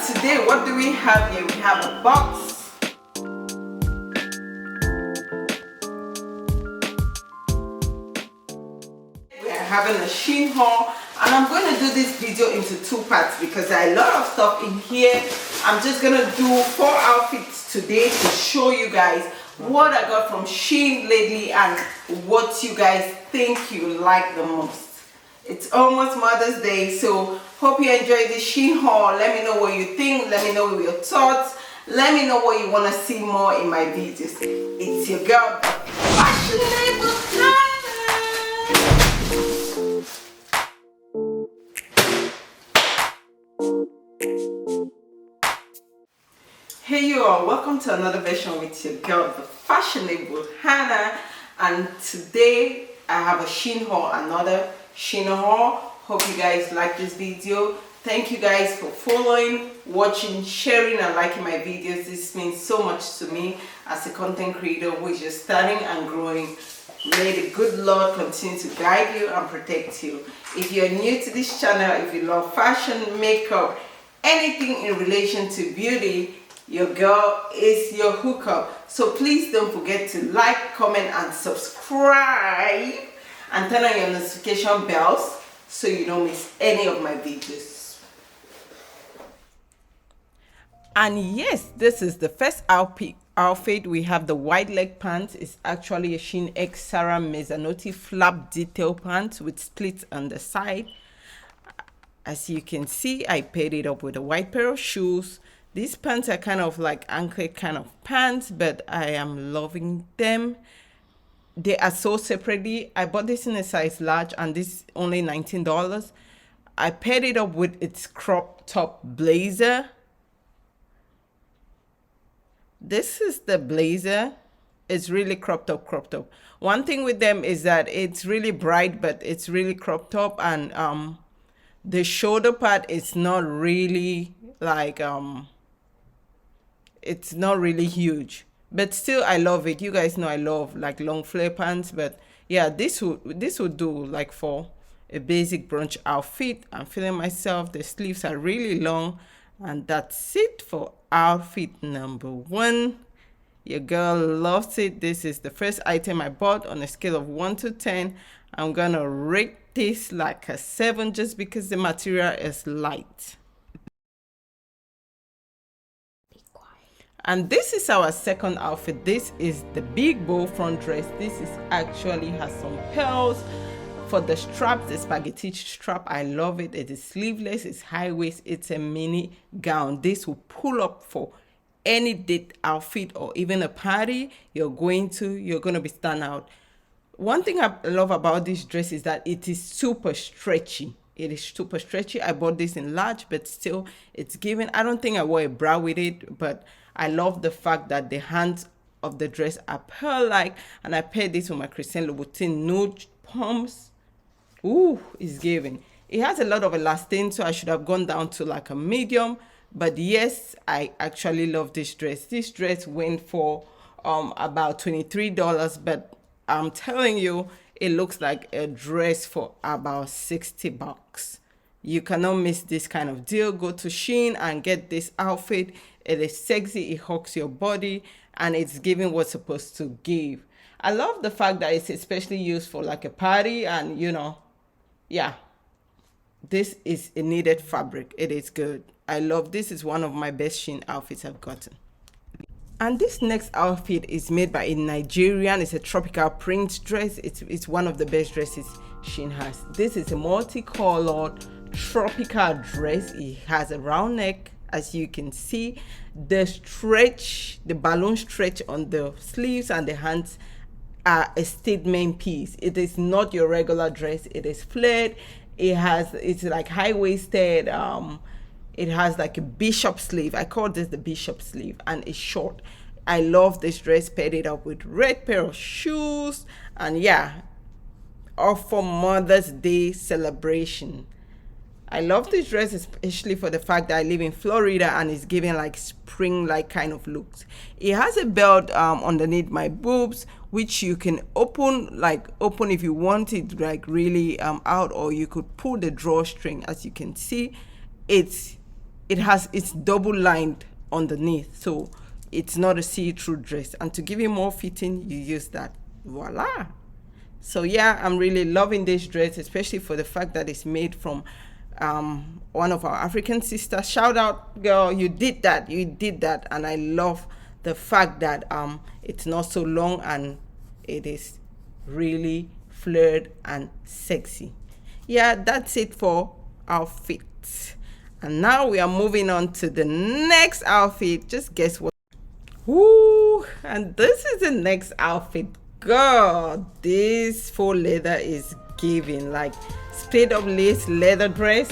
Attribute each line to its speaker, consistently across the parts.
Speaker 1: today, what do we have here? We have a box. We are having a Shein haul, and I'm going to do this video into 2 parts because there are a lot of stuff in here. I'm just going to do 4 outfits today to show you guys what I got from Shein lately and what you guys think you like the most. It's almost Mother's Day, so hope you enjoy this Shein haul. Let me know what you think. Let me know your thoughts. Let me know what you want to see more in my videos. It's your girl, ThaFashionablehannah. Hey you all, welcome to another version with your girl, ThaFashionablehannah. And today I have a Shein haul, another Shein haul. Hope you guys like this video. Thank you guys for following, watching, sharing and liking my videos. This means so much to me as a content creator who is just starting and growing. May the good Lord continue to guide you and protect you. If you're new to this channel, if you love fashion, makeup, anything in relation to beauty, your girl is your hookup. So please don't forget to like, comment and subscribe and turn on your notification bells so you don't miss any of my videos. And yes, this is the first outfit. We have the wide leg pants. It's actually a SHEINX Sarah Mezzanotte flap detail pants with slits on the side. As you can see, I paired it up with a white pair of shoes. These pants are kind of like ankle kind of pants, but I am loving them. They are sold separately. I bought this in a size large and this is only $19. I paired it up with its crop top blazer. This is the blazer. It's really cropped up. One thing with them is that it's really bright, but it's really cropped up, and the shoulder part is not really like it's not really huge, but still I love it. You guys know I love like long flare pants, but yeah, this would do like for a basic brunch outfit. I'm feeling myself. The sleeves are really long, and that's it for outfit number 1. Your girl loves it. This is the first item I bought. On a scale of 1 to 10, I'm gonna rate this like a 7 just because the material is light. And this is our second outfit. This is the big bow front dress. This is actually has some pearls for the straps, the spaghetti strap. I love it. It is sleeveless, it's high waist, it's a mini gown. This will pull up for any date outfit or even a party you're going to be stand out. One thing I love about this dress is that it is super stretchy. It is super stretchy. I bought this in large, but still it's giving. I don't think I wore a bra with it, but I love the fact that the hands of the dress are pearl-like, and I paired this with my Christian Louboutin nude pumps. Ooh, it's giving. It has a lot of elastin, so I should have gone down to like a medium, but yes, I actually love this dress. This dress went for about $23, but I'm telling you, it looks like a dress for about $60. You cannot miss this kind of deal. Go to Shein and get this outfit. It is sexy, it hugs your body, and it's giving what's supposed to give. I love the fact that it's especially used for like a party, and you know, yeah, this is a needed fabric. It is good. I love this. Is one of my best Shein outfits I've gotten. And this next outfit is made by a Nigerian. It's a tropical print dress. It's one of the best dresses Shein has. This is a multicolored tropical dress. It has a round neck, as you can see. The balloon stretch on the sleeves and the hands are a statement piece. It is not your regular dress. It is flared. It's like high-waisted. It has like a bishop sleeve. I call this the bishop sleeve, and it's short. I love this dress. Paired it up with red pair of shoes, and yeah, all for Mother's Day celebration. I love this dress, especially for the fact that I live in Florida and it's giving like spring-like kind of looks. It has a belt underneath my boobs, which you can open if you want it like really out, or you could pull the drawstring. As you can see, it's it's double lined underneath, so it's not a see-through dress. And to give it more fitting, you use that. Voila. So yeah, I'm really loving this dress, especially for the fact that it's made from one of our African sisters. Shout out, girl, you did that, and I love the fact that it's not so long and it is really flared and sexy. Yeah, that's it for outfits. And now we are moving on to the next outfit. Just guess what? Ooh, and this is the next outfit. God, this faux leather is giving, like straight up lace leather dress.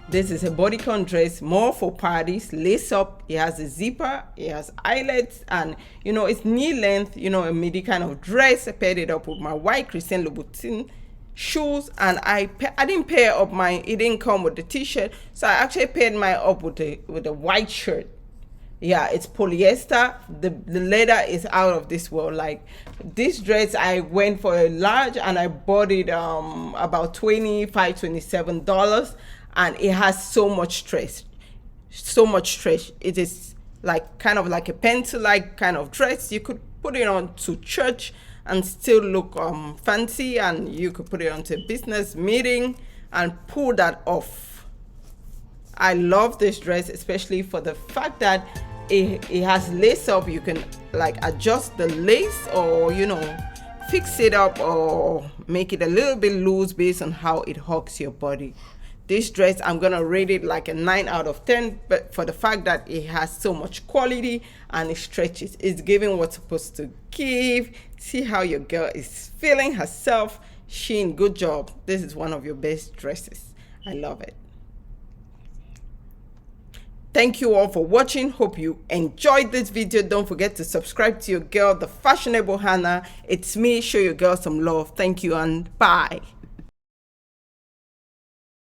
Speaker 1: This is a bodycon dress, more for parties, lace up. It has a zipper, it has eyelets, and you know, it's knee length, you know, a midi kind of dress. I paired it up with my white Christian Louboutin shoes, and I didn't pair up mine. It didn't come with the t-shirt, so I actually paired mine up with the white shirt. Yeah, it's polyester. The leather is out of this world. Like this dress, I went for a large and I bought it about $27, and it has so much stretch. It is like kind of like a pencil-like kind of dress. You could put it on to church and still look fancy, and you could put it onto a business meeting and pull that off. I love this dress, especially for the fact that it has lace up. You can like adjust the lace, or you know, fix it up or make it a little bit loose based on how it hugs your body. This dress, I'm gonna rate it like a 9 out of 10, but for the fact that it has so much quality and it stretches, it's giving what's supposed to give. See how your girl is feeling herself. Shein, good job. This is one of your best dresses. I love it. Thank you all for watching. Hope you enjoyed this video. Don't forget to subscribe to your girl, the fashionable Hannah. It's me. Show your girl some love. Thank you and bye.